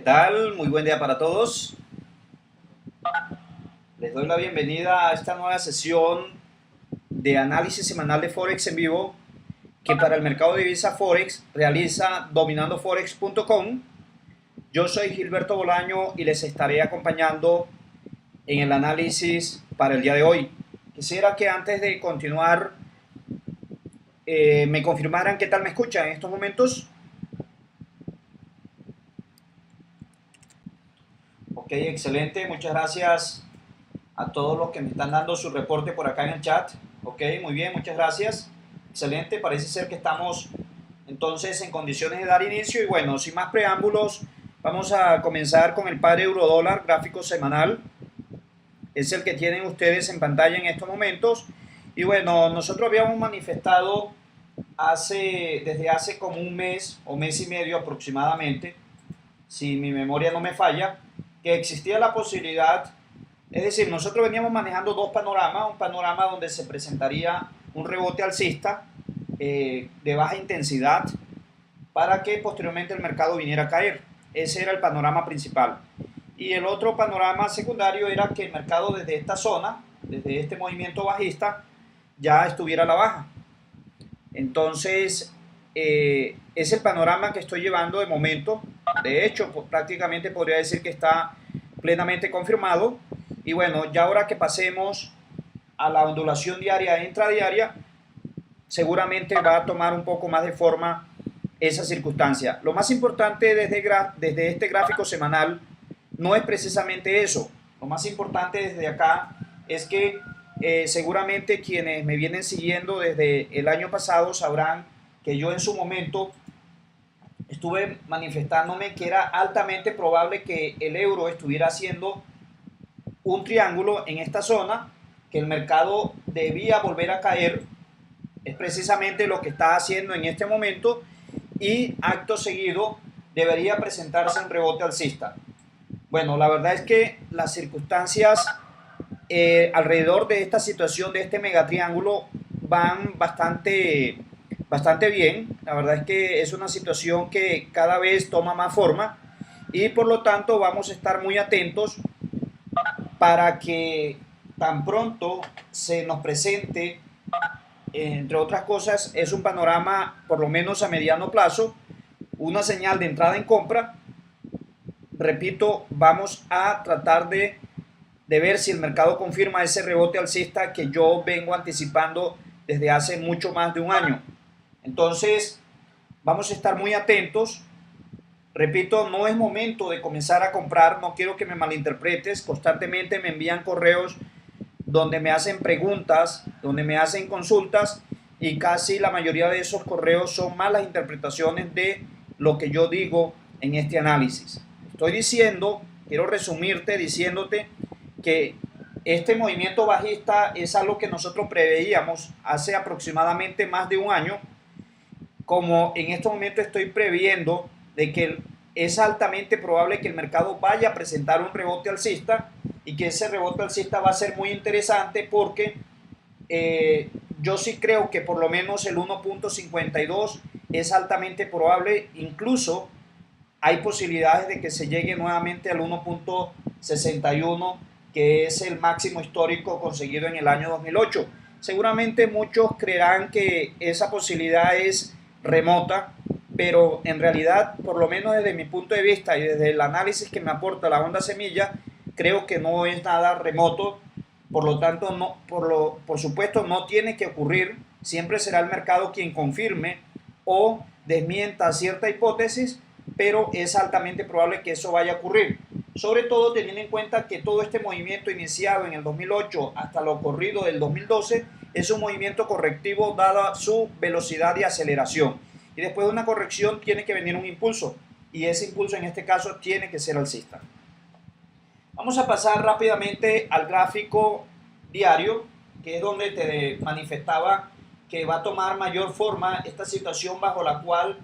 tal? Muy buen día para todos. Les doy la bienvenida a esta nueva sesión de análisis semanal de Forex en vivo que para el mercado de divisa Forex realiza dominandoforex.com. Yo soy Gilberto Bolaño y les estaré acompañando en el análisis para el día de hoy. Quisiera que antes de continuar me confirmaran qué tal me escuchan en estos momentos. Ok, excelente. Muchas gracias a todos los que me están dando su reporte por acá en el chat. Ok, muy bien, muchas gracias. Excelente, parece ser que estamos entonces en condiciones de dar inicio. Y bueno, sin más preámbulos, vamos a comenzar con el par euro-dólar, gráfico semanal. Es el que tienen ustedes en pantalla en estos momentos. Y bueno, nosotros habíamos manifestado desde hace como un mes o mes y medio aproximadamente, si mi memoria no me falla, que existía la posibilidad, es decir, nosotros veníamos manejando dos panoramas, un panorama donde se presentaría un rebote alcista de baja intensidad para que posteriormente el mercado viniera a caer. Ese era el panorama principal. Y el otro panorama secundario era que el mercado desde esta zona, desde este movimiento bajista, ya estuviera a la baja. Entonces, es el panorama que estoy llevando de momento. De hecho, prácticamente podría decir que está plenamente confirmado. Y bueno, ya ahora que pasemos a la ondulación diaria e intradiaria, seguramente va a tomar un poco más de forma esa circunstancia. Lo más importante desde este gráfico semanal no es precisamente eso. Lo más importante desde acá es que seguramente quienes me vienen siguiendo desde el año pasado sabrán que yo en su momento estuve manifestándome que era altamente probable que el euro estuviera haciendo un triángulo en esta zona, que el mercado debía volver a caer. Es precisamente lo que está haciendo en este momento y acto seguido debería presentarse un rebote alcista. Bueno, la verdad es que las circunstancias alrededor de esta situación, de este megatriángulo, van bastante bien. La verdad es que es una situación que cada vez toma más forma y por lo tanto vamos a estar muy atentos para que tan pronto se nos presente, entre otras cosas, es un panorama por lo menos a mediano plazo, una señal de entrada en compra. Repito, vamos a tratar de ver si el mercado confirma ese rebote alcista que yo vengo anticipando desde hace mucho más de un año. Entonces, vamos a estar muy atentos. Repito, no es momento de comenzar a comprar, no quiero que me malinterpretes. Constantemente me envían correos donde me hacen preguntas, donde me hacen consultas y casi la mayoría de esos correos son malas interpretaciones de lo que yo digo en este análisis. Estoy diciendo, quiero resumirte diciéndote que este movimiento bajista es algo que nosotros preveíamos hace aproximadamente más de un año, como en este momento estoy previendo de que es altamente probable que el mercado vaya a presentar un rebote alcista y que ese rebote alcista va a ser muy interesante porque yo sí creo que por lo menos el 1.52 es altamente probable, incluso hay posibilidades de que se llegue nuevamente al 1.61, que es el máximo histórico conseguido en el año 2008. Seguramente muchos creerán que esa posibilidad es remota, pero en realidad, por lo menos desde mi punto de vista y desde el análisis que me aporta la onda semilla, creo que no es nada remoto. Por lo tanto, por supuesto, no tiene que ocurrir. Siempre será el mercado quien confirme o desmienta cierta hipótesis, pero es altamente probable que eso vaya a ocurrir. Sobre todo teniendo en cuenta que todo este movimiento iniciado en el 2008 hasta lo ocurrido del 2012 es un movimiento correctivo dada su velocidad de aceleración. Y después de una corrección tiene que venir un impulso, y ese impulso en este caso tiene que ser alcista. Vamos a pasar rápidamente al gráfico diario, que es donde te manifestaba que va a tomar mayor forma esta situación bajo la cual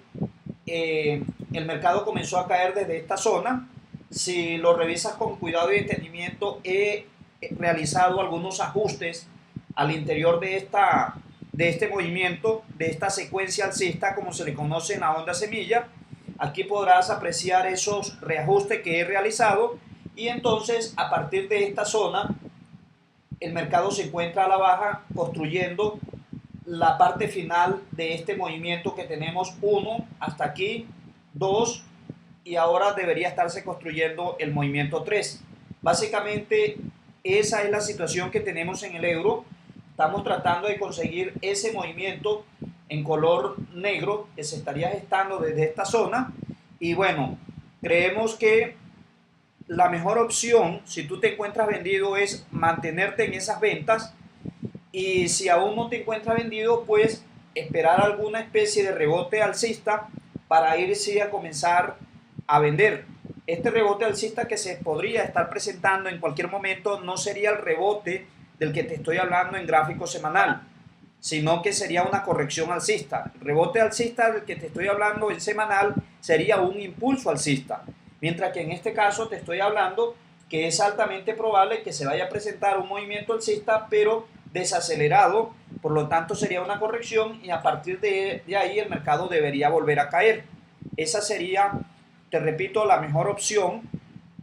el mercado comenzó a caer desde esta zona. Si lo revisas con cuidado y entendimiento, he realizado algunos ajustes al interior de este movimiento, de esta secuencia alcista, como se le conoce en la onda semilla. Aquí podrás apreciar esos reajustes que he realizado y entonces a partir de esta zona el mercado se encuentra a la baja construyendo la parte final de este movimiento que tenemos 1 hasta aquí, 2 y ahora debería estarse construyendo el movimiento 3. Básicamente esa es la situación que tenemos en el euro. Estamos tratando de conseguir ese movimiento en color negro que se estaría gestando desde esta zona y bueno, creemos que la mejor opción si tú te encuentras vendido es mantenerte en esas ventas y si aún no te encuentras vendido pues esperar alguna especie de rebote alcista para irse a comenzar a vender. Este rebote alcista que se podría estar presentando en cualquier momento no sería el rebote del que te estoy hablando en gráfico semanal, sino que sería una corrección alcista. El rebote alcista del que te estoy hablando en semanal sería un impulso alcista, mientras que en este caso te estoy hablando que es altamente probable que se vaya a presentar un movimiento alcista, pero desacelerado, por lo tanto sería una corrección y a partir de ahí el mercado debería volver a caer. Esa sería, te repito, la mejor opción,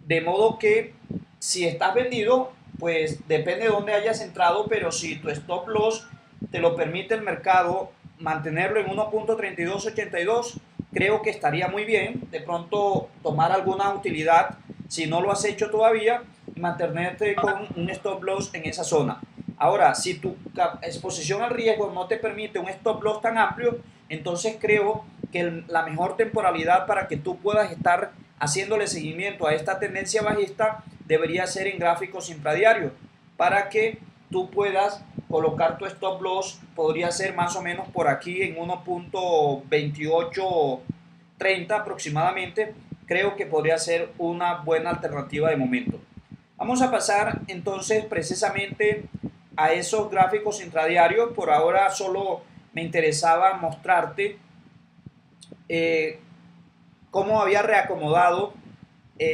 de modo que si estás vendido, pues depende de dónde hayas entrado, pero si tu stop loss te lo permite el mercado mantenerlo en 1.3282, creo que estaría muy bien de pronto tomar alguna utilidad si no lo has hecho todavía y mantenerte con un stop loss en esa zona. Ahora, si tu exposición al riesgo no te permite un stop loss tan amplio, entonces creo que la mejor temporalidad para que tú puedas estar haciéndole seguimiento a esta tendencia bajista debería ser en gráficos intradiarios para que tú puedas colocar tu stop loss. Podría ser más o menos por aquí en 1.2830 aproximadamente. Creo que podría ser una buena alternativa de momento. Vamos a pasar entonces precisamente a esos gráficos intradiarios. Por ahora solo me interesaba mostrarte cómo había reacomodado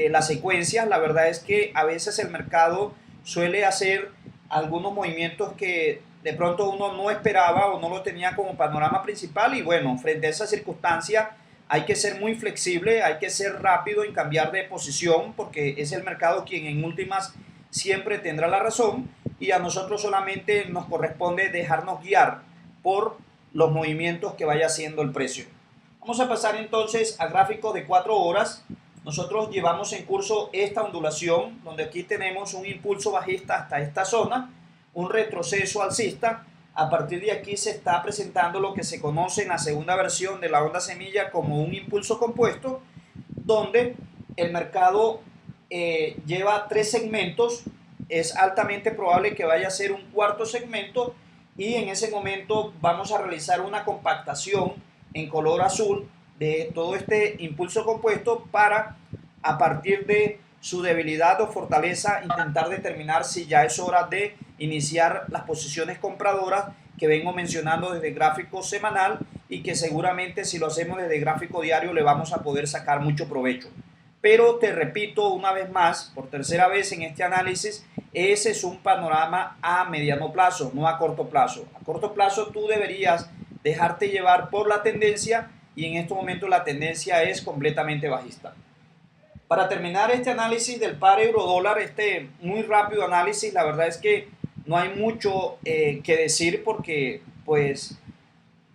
las secuencias. La verdad es que a veces el mercado suele hacer algunos movimientos que de pronto uno no esperaba o no lo tenía como panorama principal y bueno, frente a esa circunstancia hay que ser muy flexible, hay que ser rápido en cambiar de posición porque es el mercado quien en últimas siempre tendrá la razón y a nosotros solamente nos corresponde dejarnos guiar por los movimientos que vaya haciendo el precio. Vamos a pasar entonces a gráficos de 4 horas. Nosotros llevamos en curso esta ondulación, donde aquí tenemos un impulso bajista hasta esta zona, un retroceso alcista. A partir de aquí se está presentando lo que se conoce en la segunda versión de la onda semilla como un impulso compuesto, donde el mercado lleva 3 segmentos. Es altamente probable que vaya a ser un cuarto segmento y en ese momento vamos a realizar una compactación en color azul de todo este impulso compuesto para a partir de su debilidad o fortaleza intentar determinar si ya es hora de iniciar las posiciones compradoras que vengo mencionando desde gráfico semanal y que seguramente si lo hacemos desde gráfico diario le vamos a poder sacar mucho provecho. Pero te repito una vez más, por tercera vez en este análisis, ese es un panorama a mediano plazo, no a corto plazo. A corto plazo tú deberías dejarte llevar por la tendencia y en este momento la tendencia es completamente bajista. Para terminar este análisis del par euro-dólar, este muy rápido análisis, la verdad es que no hay mucho que decir porque, pues,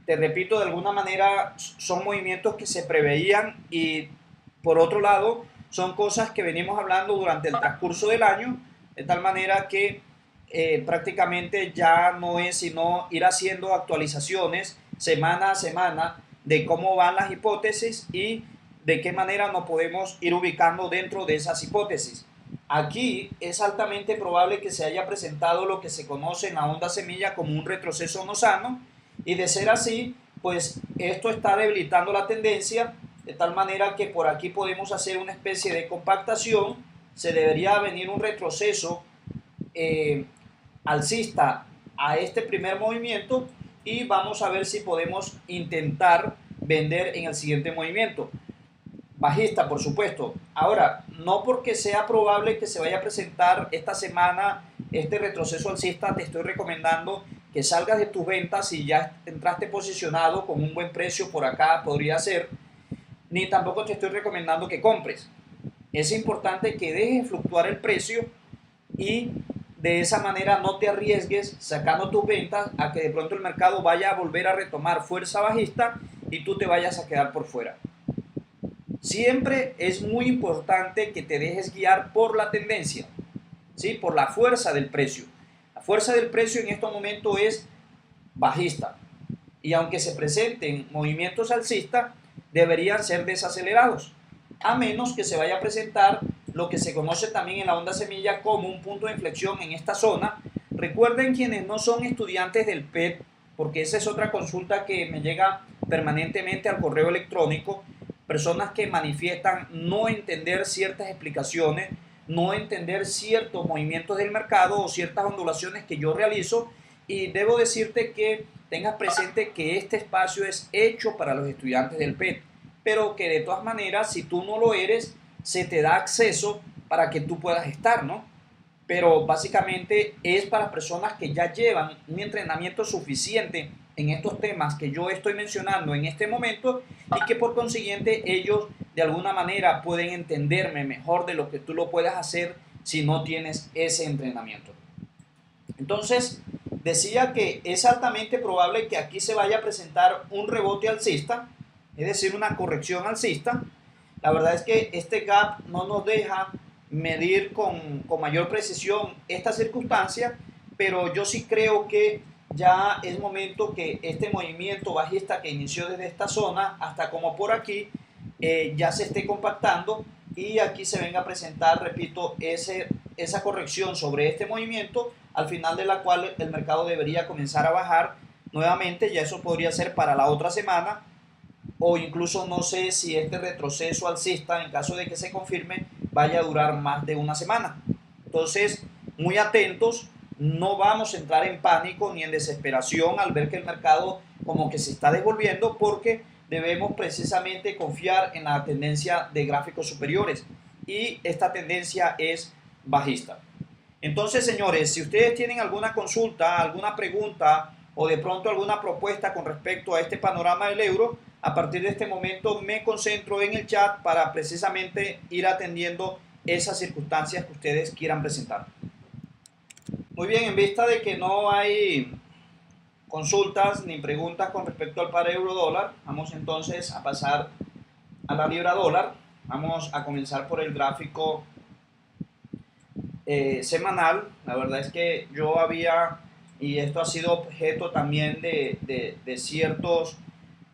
te repito, de alguna manera son movimientos que se preveían y, por otro lado, son cosas que venimos hablando durante el transcurso del año, de tal manera que prácticamente ya no es sino ir haciendo actualizaciones semana a semana de cómo van las hipótesis y de qué manera nos podemos ir ubicando dentro de esas hipótesis. Aquí es altamente probable que se haya presentado lo que se conoce en la onda semilla como un retroceso no sano y de ser así, pues esto está debilitando la tendencia de tal manera que por aquí podemos hacer una especie de compactación. Se debería venir un retroceso alcista a este primer movimiento y vamos a ver si podemos intentar vender en el siguiente movimiento bajista, por supuesto. Ahora, no porque sea probable que se vaya a presentar esta semana este retroceso alcista, te estoy recomendando que salgas de tus ventas. Si ya entraste posicionado con un buen precio por acá, podría ser. ni tampoco te estoy recomendando que compres. Es importante que dejes fluctuar el precio y de esa manera no te arriesgues sacando tus ventas a que de pronto el mercado vaya a volver a retomar fuerza bajista y tú te vayas a quedar por fuera. Siempre es muy importante que te dejes guiar por la tendencia, ¿sí? Por la fuerza del precio. La fuerza del precio en estos momentos es bajista y aunque se presenten movimientos alcistas, deberían ser desacelerados, a menos que se vaya a presentar lo que se conoce también en la onda semilla como un punto de inflexión en esta zona. Recuerden quienes no son estudiantes del PET, porque esa es otra consulta que me llega permanentemente al correo electrónico, personas que manifiestan no entender ciertas explicaciones, no entender ciertos movimientos del mercado o ciertas ondulaciones que yo realizo, y debo decirte que tengas presente que este espacio es hecho para los estudiantes del PET, pero que de todas maneras, si tú no lo eres, se te da acceso para que tú puedas estar, ¿no? Pero básicamente es para personas que ya llevan un entrenamiento suficiente en estos temas que yo estoy mencionando en este momento y que por consiguiente ellos de alguna manera pueden entenderme mejor de lo que tú lo puedas hacer si no tienes ese entrenamiento. Entonces, decía que es altamente probable que aquí se vaya a presentar un rebote alcista, es decir, una corrección alcista. La verdad es que este gap no nos deja medir con mayor precisión esta circunstancia, pero yo sí creo que ya es momento que este movimiento bajista que inició desde esta zona hasta como por aquí ya se esté compactando y aquí se venga a presentar, repito, esa corrección sobre este movimiento, al final de la cual el mercado debería comenzar a bajar nuevamente. Ya eso podría ser para la otra semana, o incluso no sé si este retroceso alcista, en caso de que se confirme, vaya a durar más de una semana. Entonces, muy atentos, no vamos a entrar en pánico ni en desesperación al ver que el mercado como que se está devolviendo, porque debemos precisamente confiar en la tendencia de gráficos superiores y esta tendencia es bajista. Entonces, señores, si ustedes tienen alguna consulta, alguna pregunta o de pronto alguna propuesta con respecto a este panorama del euro, a partir de este momento me concentro en el chat para precisamente ir atendiendo esas circunstancias que ustedes quieran presentar. Muy bien, en vista de que no hay consultas ni preguntas con respecto al par euro dólar, vamos entonces a pasar a la libra dólar. Vamos a comenzar por el gráfico semanal. La verdad es que yo había, y esto ha sido objeto también de ciertos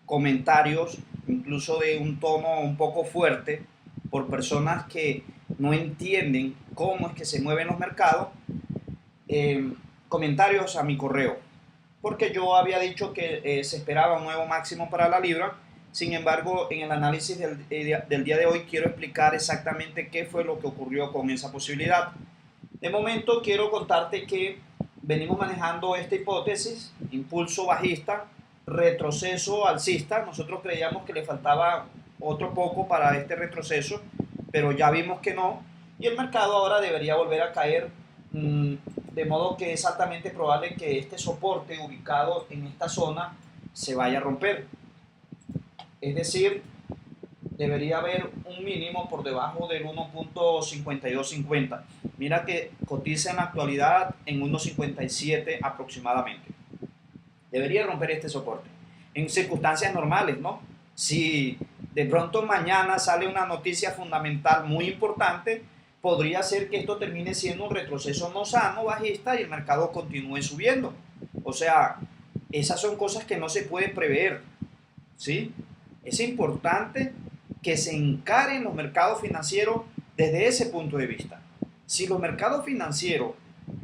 comentarios, incluso de un tono un poco fuerte, por personas que no entienden cómo es que se mueven los mercados, comentarios a mi correo, porque yo había dicho que se esperaba un nuevo máximo para la libra. Sin embargo, en el análisis del día de hoy quiero explicar exactamente qué fue lo que ocurrió con esa posibilidad. De momento quiero contarte que venimos manejando esta hipótesis, impulso bajista, retroceso alcista. Nosotros creíamos que le faltaba otro poco para este retroceso, pero ya vimos que no, y el mercado ahora debería volver a caer, de modo que es altamente probable que este soporte ubicado en esta zona se vaya a romper. Es decir, debería haber un mínimo por debajo del 1.5250. Mira que cotiza en la actualidad en 1.57 aproximadamente. Debería romper este soporte en circunstancias normales, ¿no? Si de pronto mañana sale una noticia fundamental muy importante, podría ser que esto termine siendo un retroceso no sano, bajista, y el mercado continúe subiendo. O sea, esas son cosas que no se puede prever, ¿sí? Es importante que se encaren los mercados financieros desde ese punto de vista. Si los mercados financieros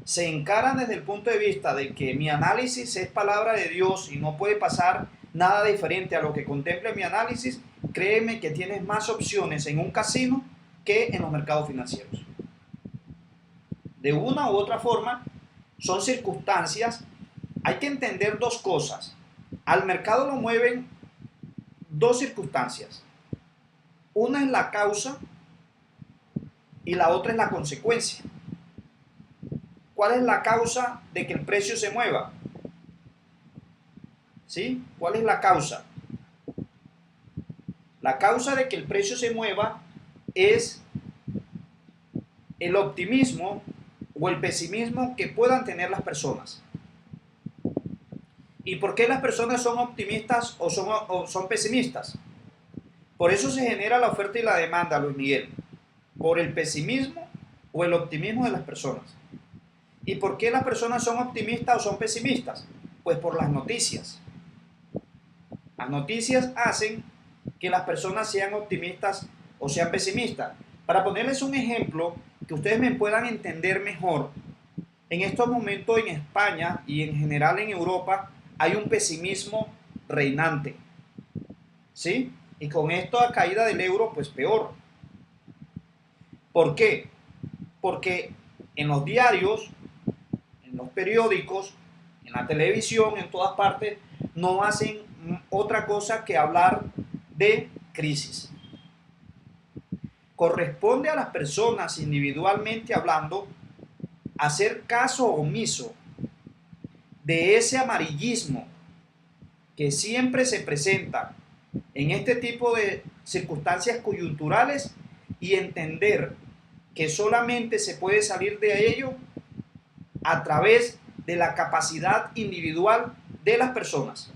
se encaran desde el punto de vista de que mi análisis es palabra de Dios y no puede pasar nada diferente a lo que contemple mi análisis, créeme que tienes más opciones en un casino que en los mercados financieros. De una u otra forma, son circunstancias. Hay que entender dos cosas. Al mercado lo mueven dos circunstancias. Una es la causa y la otra es la consecuencia. ¿Cuál es la causa de que el precio se mueva? ¿Sí? ¿Cuál es la causa? La causa de que el precio se mueva es el optimismo o el pesimismo que puedan tener las personas. ¿Y por qué las personas son optimistas o son pesimistas? Por eso se genera la oferta y la demanda, Luis Miguel. Por el pesimismo o el optimismo de las personas. ¿Y por qué las personas son optimistas o son pesimistas? Pues por las noticias. Las noticias hacen que las personas sean optimistas o sean pesimistas. Para ponerles un ejemplo que ustedes me puedan entender mejor, en estos momentos en España y en general en Europa hay un pesimismo reinante, ¿sí? Y con esta caída del euro, pues peor. ¿Por qué? Porque en los diarios, en los periódicos, en la televisión, en todas partes, no hacen otra cosa que hablar de crisis. Corresponde a las personas individualmente hablando hacer caso omiso de ese amarillismo que siempre se presenta en este tipo de circunstancias coyunturales y entender que solamente se puede salir de ello a través de la capacidad individual de las personas.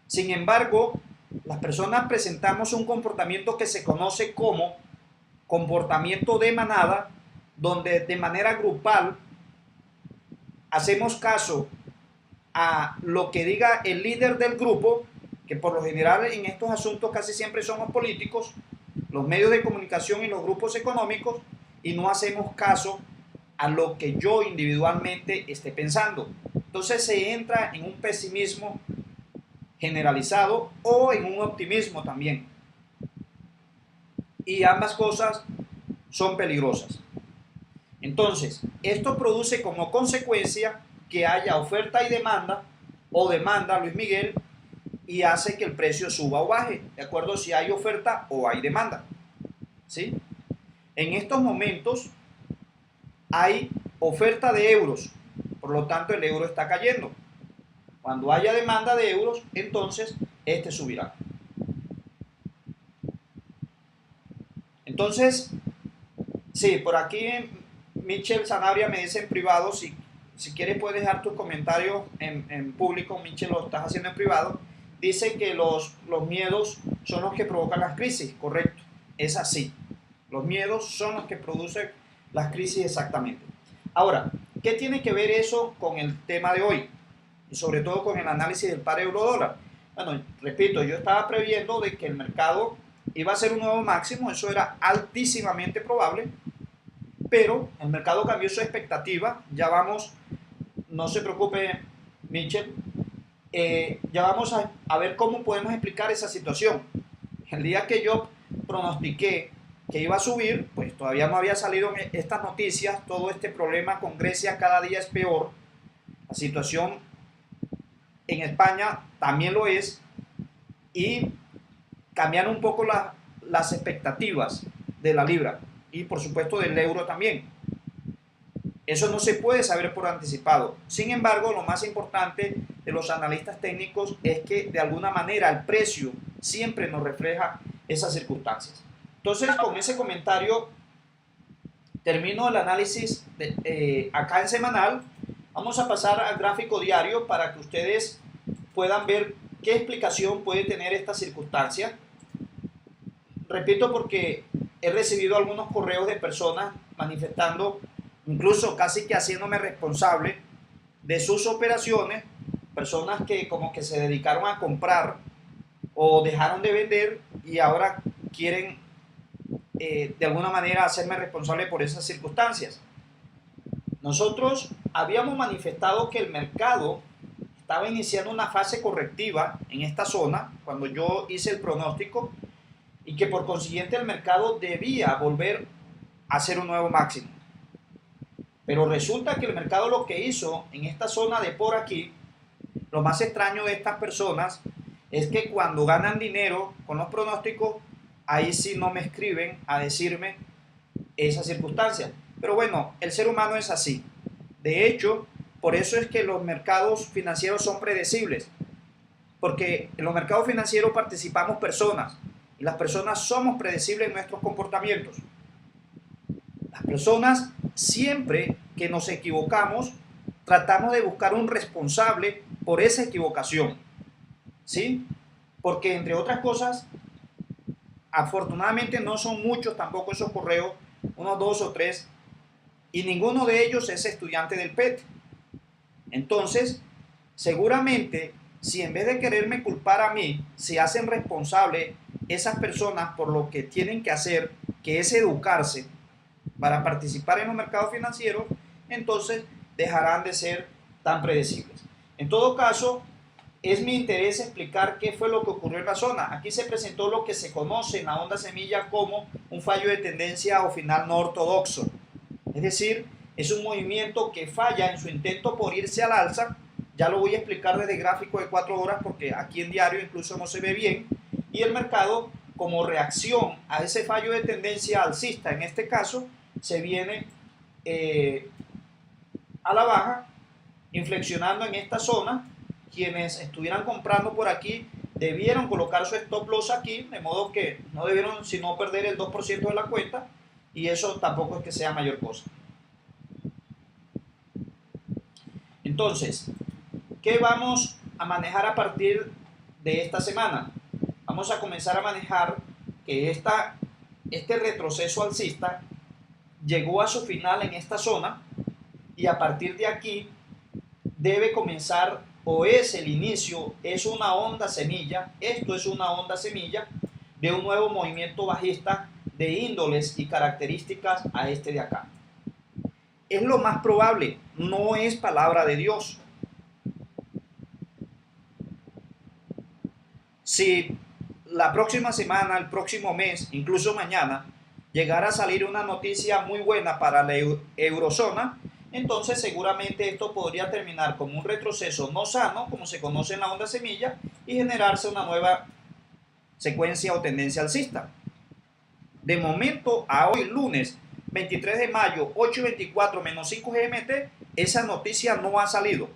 Sin embargo, las personas presentamos un comportamiento que se conoce como comportamiento de manada, donde de manera grupal hacemos caso a lo que diga el líder del grupo, que por lo general en estos asuntos casi siempre son los políticos, los medios de comunicación y los grupos económicos, y no hacemos caso a lo que yo individualmente esté pensando. Entonces se entra en un pesimismo generalizado o en un optimismo también. Y ambas cosas son peligrosas. Entonces, esto produce como consecuencia que haya oferta y demanda, o demanda, Luis Miguel, y hace que el precio suba o baje, de acuerdo si hay oferta o hay demanda. ¿Sí? En estos momentos hay oferta de euros, por lo tanto el euro está cayendo. Cuando haya demanda de euros, entonces este subirá. Entonces, sí, por aquí Michel Sanabria me dice en privado, si quieres puedes dejar tus comentarios en público, Michel, lo estás haciendo en privado. Dice que los miedos son los que provocan las crisis, correcto, es así. Los miedos son los que producen las crisis exactamente. Ahora, ¿qué tiene que ver eso con el tema de hoy? Y sobre todo con el análisis del par euro-dólar. Bueno, repito, yo estaba previendo de que el mercado iba a ser un nuevo máximo, eso era altísimamente probable, pero el mercado cambió su expectativa, ya vamos, no se preocupe Michel, ya vamos a ver cómo podemos explicar esa situación. El día que yo pronostiqué que iba a subir, pues todavía no había salido estas noticias, todo este problema con Grecia cada día es peor, la situación en España también lo es, y cambiaron un poco las expectativas de la libra y por supuesto del euro también. Eso no se puede saber por anticipado. Sin embargo, lo más importante de los analistas técnicos es que de alguna manera el precio siempre nos refleja esas circunstancias. Entonces, con ese comentario termino el análisis acá en semanal. Vamos a pasar al gráfico diario para que ustedes puedan ver qué explicación puede tener esta circunstancia. Repito, porque he recibido algunos correos de personas manifestando, incluso casi que haciéndome responsable de sus operaciones, personas que como que se dedicaron a comprar o dejaron de vender y ahora quieren de alguna manera hacerme responsable por esas circunstancias. Nosotros habíamos manifestado que el mercado estaba iniciando una fase correctiva en esta zona cuando yo hice el pronóstico y que por consiguiente el mercado debía volver a hacer un nuevo máximo. Pero resulta que el mercado lo que hizo en esta zona de por aquí, lo más extraño de estas personas es que cuando ganan dinero con los pronósticos, ahí sí no me escriben a decirme esas circunstancias. Pero bueno, el ser humano es así. De hecho, por eso es que los mercados financieros son predecibles. porque en los mercados financieros participamos personas y las personas somos predecibles en nuestros comportamientos. Las personas, siempre que nos equivocamos, tratamos de buscar un responsable por esa equivocación, ¿sí? Porque entre otras cosas, afortunadamente no son muchos tampoco esos correos, unos 2 o 3, y ninguno de ellos es estudiante del PET. Entonces, seguramente, si en vez de quererme culpar a mí, se hacen responsables esas personas por lo que tienen que hacer, que es educarse para participar en los mercados financieros, entonces dejarán de ser tan predecibles. En todo caso, es mi interés explicar qué fue lo que ocurrió en la zona. Aquí se presentó lo que se conoce en la onda semilla como un fallo de tendencia o final no ortodoxo. Es decir, es un movimiento que falla en su intento por irse al alza. Ya lo voy a explicar desde gráfico de 4 horas porque aquí en diario incluso no se ve bien. Y el mercado, como reacción a ese fallo de tendencia alcista, en este caso, se viene a la baja, inflexionando en esta zona. Quienes estuvieran comprando por aquí debieron colocar su stop loss aquí, de modo que no debieron sino perder el 2% de la cuenta, y eso tampoco es que sea mayor cosa. Entonces, ¿qué vamos a manejar a partir de esta semana? Vamos a comenzar a manejar que este retroceso alcista llegó a su final en esta zona, y a partir de aquí debe comenzar, o es el inicio, es una onda semilla, esto es una onda semilla de un nuevo movimiento bajista de índoles y características a este de acá. Es lo más probable, no es palabra de Dios. Si la próxima semana, el próximo mes, incluso mañana, llegara a salir una noticia muy buena para la eurozona, entonces seguramente esto podría terminar como un retroceso no sano, como se conoce en la onda semilla, y generarse una nueva secuencia o tendencia alcista. De momento, a hoy, lunes 23 de mayo, 8:24 menos 5 GMT, esa noticia no ha salido.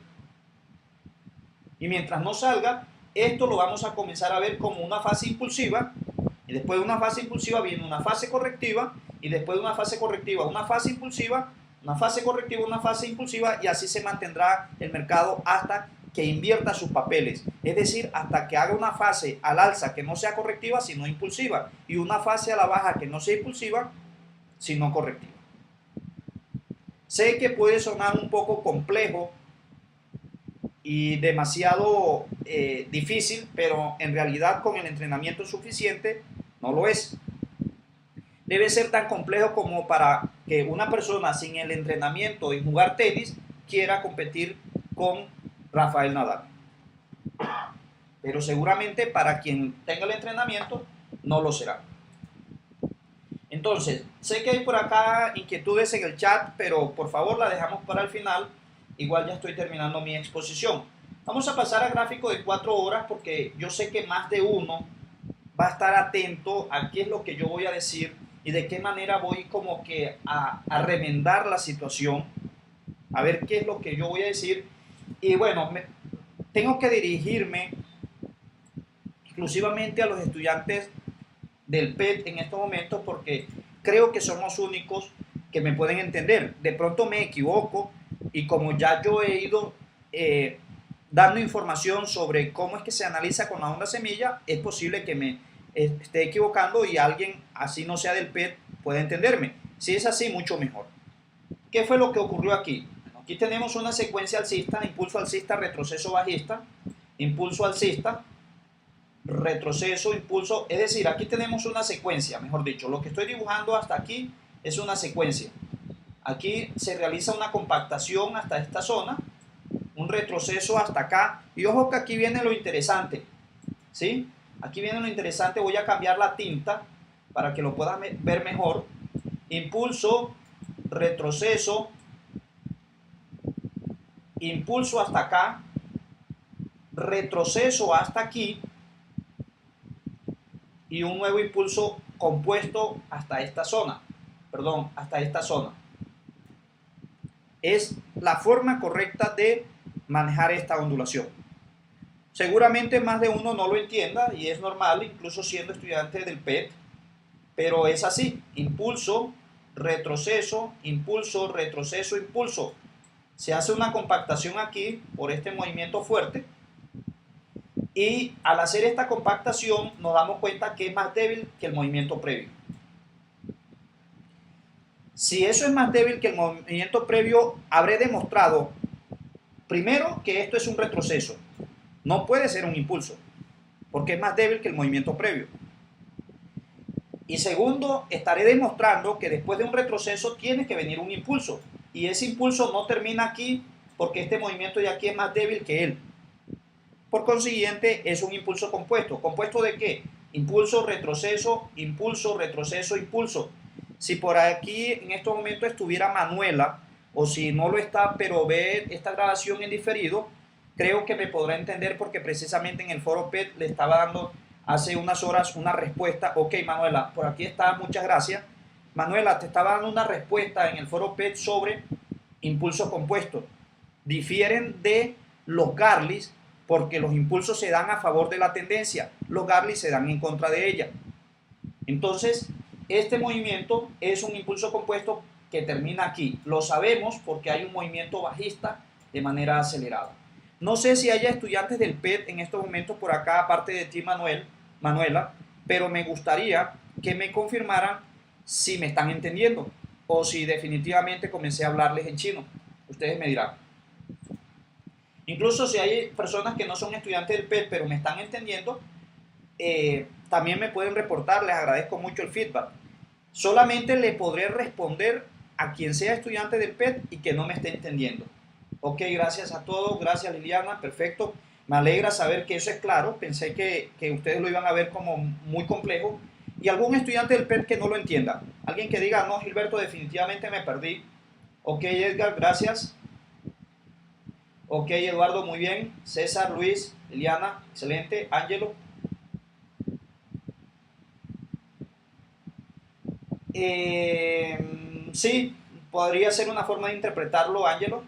Y mientras no salga, esto lo vamos a comenzar a ver como una fase impulsiva, y después de una fase impulsiva viene una fase correctiva, y después de una fase correctiva, una fase impulsiva, una fase correctiva, una fase impulsiva, y así se mantendrá el mercado hasta que invierta sus papeles, es decir, hasta que haga una fase al alza que no sea correctiva sino impulsiva, y una fase a la baja que no sea impulsiva sino correctiva. Sé que puede sonar un poco complejo y demasiado difícil, pero en realidad con el entrenamiento suficiente no lo es. Debe ser tan complejo como para que una persona sin el entrenamiento en jugar tenis quiera competir con Rafael Nadal. Pero seguramente para quien tenga el entrenamiento no lo será. Entonces, sé que hay por acá inquietudes en el chat, pero por favor la dejamos para el final. Igual ya estoy terminando mi exposición. Vamos a pasar a gráfico de 4 horas porque yo sé que más de uno va a estar atento a qué es lo que yo voy a decir y de qué manera voy como que a remendar la situación, a ver qué es lo que yo voy a decir. Y bueno, tengo que dirigirme exclusivamente a los estudiantes del PET en estos momentos porque creo que son los únicos que me pueden entender. De pronto me equivoco y como ya yo he ido dando información sobre cómo es que se analiza con la onda semilla, es posible que me esté equivocando y alguien así no sea del PET pueda entenderme. Si es así, mucho mejor. ¿Qué fue lo que ocurrió aquí? Aquí tenemos una secuencia alcista, impulso alcista, retroceso bajista, impulso alcista, retroceso, impulso, es decir, aquí tenemos una secuencia, mejor dicho, lo que estoy dibujando hasta aquí es una secuencia. Aquí se realiza una compactación hasta esta zona, un retroceso hasta acá, y ojo que aquí viene lo interesante, ¿sí? Aquí viene lo interesante, voy a cambiar la tinta para que lo puedan ver mejor. Impulso, retroceso, impulso hasta acá, retroceso hasta aquí, y un nuevo impulso compuesto hasta esta zona, perdón, hasta esta zona. Es la forma correcta de manejar esta ondulación. Seguramente más de uno no lo entienda y es normal, incluso siendo estudiante del PET, pero es así, impulso, retroceso, impulso, retroceso, impulso. Se hace una compactación aquí por este movimiento fuerte y al hacer esta compactación nos damos cuenta que es más débil que el movimiento previo. Si eso es más débil que el movimiento previo, habré demostrado primero que esto es un retroceso, no puede ser un impulso, porque es más débil que el movimiento previo. Y segundo, estaré demostrando que después de un retroceso tiene que venir un impulso. Y ese impulso no termina aquí porque este movimiento de aquí es más débil que él. Por consiguiente, es un impulso compuesto. ¿Compuesto de qué? Impulso, retroceso, impulso, retroceso, impulso. Si por aquí en estos momentos estuviera Manuela, o si no lo está, pero ve esta grabación en diferido, creo que me podrá entender porque precisamente en el foro PET le estaba dando hace unas horas una respuesta. Ok, Manuela, por aquí está, muchas gracias. Manuela, te estaba dando una respuesta en el foro PET sobre impulsos compuestos. Difieren de los Garlis porque los impulsos se dan a favor de la tendencia, los Garlis se dan en contra de ella. Entonces, este movimiento es un impulso compuesto que termina aquí. Lo sabemos porque hay un movimiento bajista de manera acelerada. No sé si haya estudiantes del PET en estos momentos por acá, aparte de ti, Manuela, pero me gustaría que me confirmaran si me están entendiendo o si definitivamente comencé a hablarles en chino. Ustedes me dirán. Incluso si hay personas que no son estudiantes del PET, pero me están entendiendo, también me pueden reportar, les agradezco mucho el feedback. Solamente le podré responder a quien sea estudiante del PET y que no me esté entendiendo. Ok, gracias a todos, gracias Liliana, perfecto. Me alegra saber que eso es claro, pensé que ustedes lo iban a ver como muy complejo. Y algún estudiante del PET que no lo entienda, alguien que diga, no Gilberto, definitivamente me perdí. Ok, Edgar, gracias. Ok, Eduardo, muy bien. César, Luis, Liliana, excelente. Ángelo. Sí, podría ser una forma de interpretarlo, Ángelo.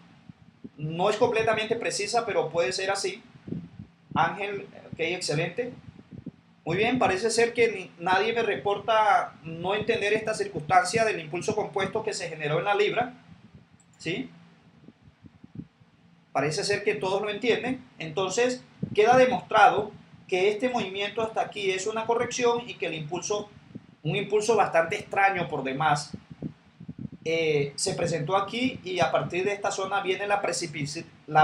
No es completamente precisa, pero puede ser así. Ángel, ok, excelente. Muy bien, parece ser que nadie me reporta no entender esta circunstancia del impulso compuesto que se generó en la libra. ¿Sí? Parece ser que todos lo entienden. Entonces, queda demostrado que este movimiento hasta aquí es una corrección y que el impulso, un impulso bastante extraño por demás, se presentó aquí y a partir de esta zona viene la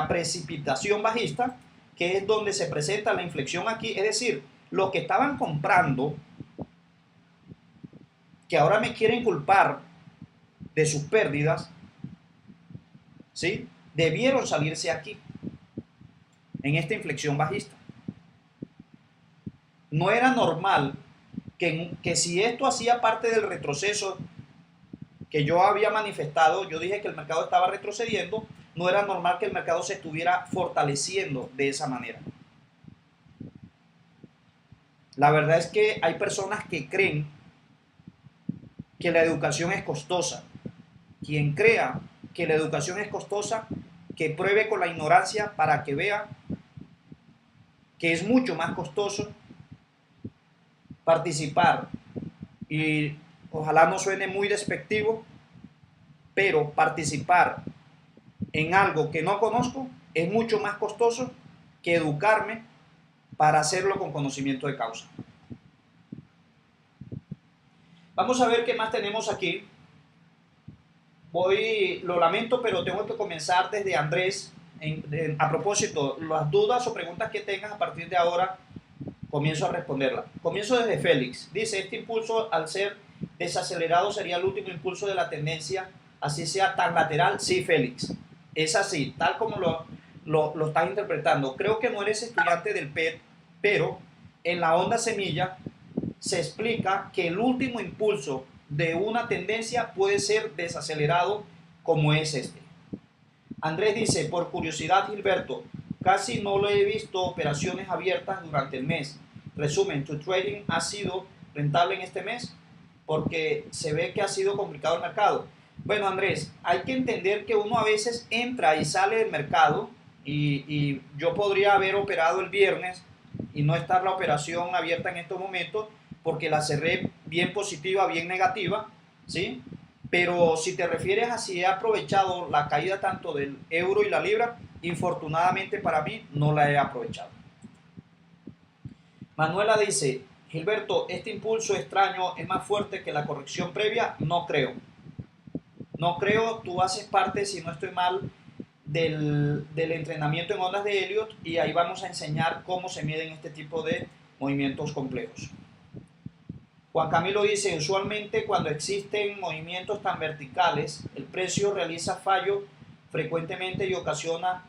precipitación bajista, que es donde se presenta la inflexión aquí. Es decir, los que estaban comprando, que ahora me quieren culpar de sus pérdidas, ¿sí? Debieron salirse aquí, en esta inflexión bajista. No era normal que si esto hacía parte del retroceso que yo había manifestado, yo dije que el mercado estaba retrocediendo, no era normal que el mercado se estuviera fortaleciendo de esa manera. La verdad es que hay personas que creen que la educación es costosa. Quien crea que la educación es costosa, que pruebe con la ignorancia para que vea que es mucho más costoso participar, y ojalá no suene muy despectivo, pero participar en algo que no conozco es mucho más costoso que educarme para hacerlo con conocimiento de causa. Vamos a ver qué más tenemos aquí. Lo lamento, pero tengo que comenzar desde Andrés. A propósito, las dudas o preguntas que tengas a partir de ahora, comienzo a responderlas. Comienzo desde Félix. Dice, este impulso al ser desacelerado sería el último impulso de la tendencia, así sea tan lateral. Sí, Félix, es así, tal como lo estás interpretando. Creo que no eres estudiante del PET, pero en la onda semilla se explica que el último impulso de una tendencia puede ser desacelerado como es este. Andrés dice, por curiosidad Gilberto, casi no lo he visto operaciones abiertas durante el mes. Resumen, ¿tu trading ha sido rentable en este mes? Porque se ve que ha sido complicado el mercado. Bueno, Andrés, hay que entender que uno a veces entra y sale del mercado y yo podría haber operado el viernes y no estar la operación abierta en estos momentos porque la cerré bien positiva, bien negativa, ¿sí? Pero si te refieres a si he aprovechado la caída tanto del euro y la libra, infortunadamente para mí no la he aprovechado. Manuela dice, Gilberto, ¿este impulso extraño es más fuerte que la corrección previa? No creo. No creo, tú haces parte, si no estoy mal, del entrenamiento en ondas de Elliott y ahí vamos a enseñar cómo se miden este tipo de movimientos complejos. Juan Camilo dice, usualmente cuando existen movimientos tan verticales, el precio realiza fallo frecuentemente y ocasiona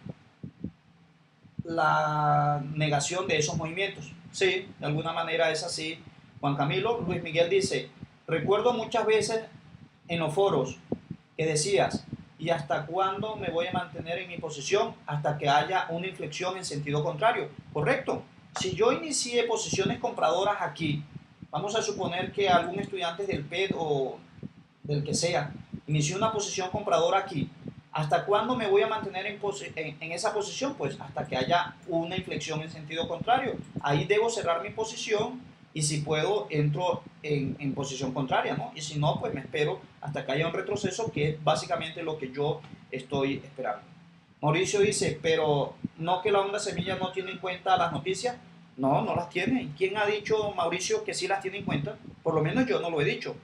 la negación de esos movimientos. Sí, de alguna manera es así. Juan Camilo, Luis Miguel dice, recuerdo muchas veces en los foros que decías, ¿y hasta cuándo me voy a mantener en mi posición? Hasta que haya una inflexión en sentido contrario. Correcto. Si yo inicié posiciones compradoras aquí, vamos a suponer que algún estudiante del PED o del que sea inició una posición compradora aquí, ¿hasta cuándo me voy a mantener en esa posición? Pues hasta que haya una inflexión en sentido contrario. Ahí debo cerrar mi posición y si puedo entro en posición contraria, ¿no? Y si no, pues me espero hasta que haya un retroceso, que es básicamente lo que yo estoy esperando. Mauricio dice, pero no que la onda semilla no tiene en cuenta las noticias. No, no las tiene. ¿Quién ha dicho, Mauricio, que sí las tiene en cuenta? Por lo menos yo no lo he dicho.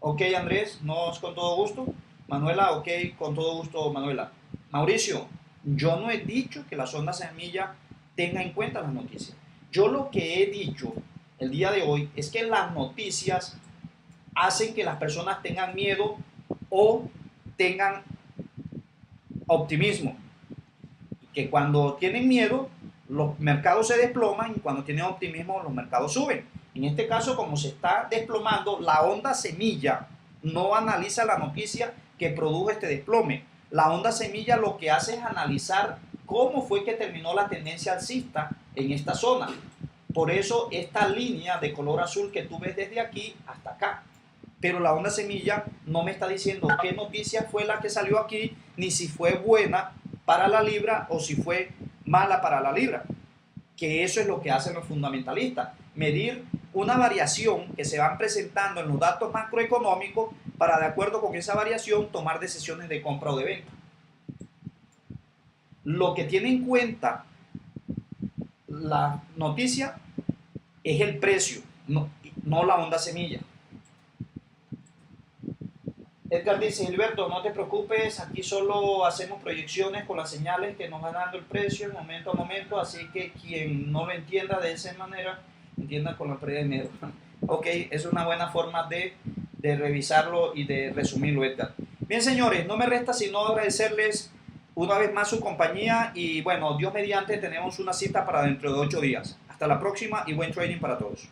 Ok, Andrés, no es con todo gusto. Manuela, ok, con todo gusto, Manuela. Mauricio, yo no he dicho que la sonda semilla tenga en cuenta las noticias. Yo lo que he dicho el día de hoy es que las noticias hacen que las personas tengan miedo o tengan optimismo. Que cuando tienen miedo, los mercados se desploman y cuando tienen optimismo, los mercados suben. En este caso, como se está desplomando, la onda semilla no analiza la noticia que produjo este desplome. La onda semilla lo que hace es analizar cómo fue que terminó la tendencia alcista en esta zona. Por eso esta línea de color azul que tú ves desde aquí hasta acá. Pero la onda semilla no me está diciendo qué noticia fue la que salió aquí, ni si fue buena para la libra o si fue mala para la libra. Que eso es lo que hacen los fundamentalistas. Medir una variación que se van presentando en los datos macroeconómicos para, de acuerdo con esa variación, tomar decisiones de compra o de venta. Lo que tiene en cuenta la noticia es el precio, no la onda semilla. Edgar dice, Gilberto, no te preocupes, aquí solo hacemos proyecciones con las señales que nos va dando el precio momento a momento, así que quien no lo entienda de esa manera, entienda con la pérdida de dinero. Ok, es una buena forma de revisarlo y de resumirlo, Edgar. Bien, señores, no me resta sino agradecerles una vez más su compañía y bueno, Dios mediante tenemos una cita para dentro de 8 días. Hasta la próxima y buen trading para todos.